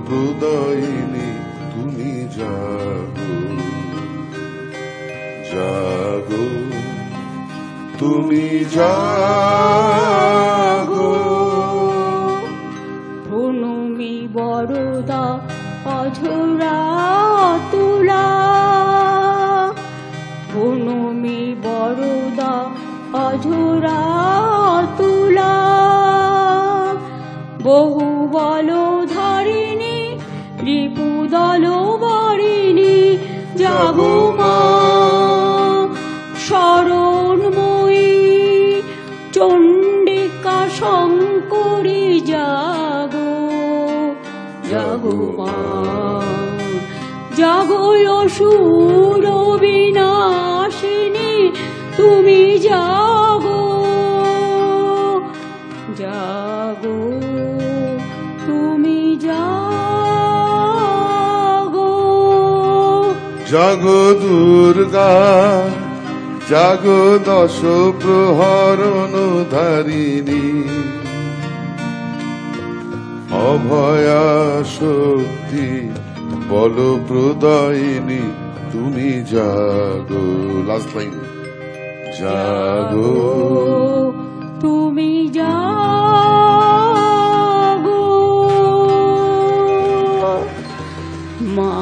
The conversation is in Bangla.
প্রদায়িনী তুমি জাগো, জাগো তুমি জাগো। প্রণমী বরদা অঝরা তুলা, প্রণমী বরদা অঝরা তুলা। বহু বল ধারিণী রিপু দল বরিণী, জাগো মা শরণময়ী চণ্ডিকা শঙ্করী, জাগো জাগো মা, জাগো অসুর বিনাশিনী তুমি জাগো, জাগো তুমি জাগো। জাগো দুর্গা, জাগো দশ প্রহরণ ধারিণী, অভয়া শক্তি বল প্রদায়িনী তুমি জাগো। লাস্ট লাইন, জাগো তুমি জাগো মা।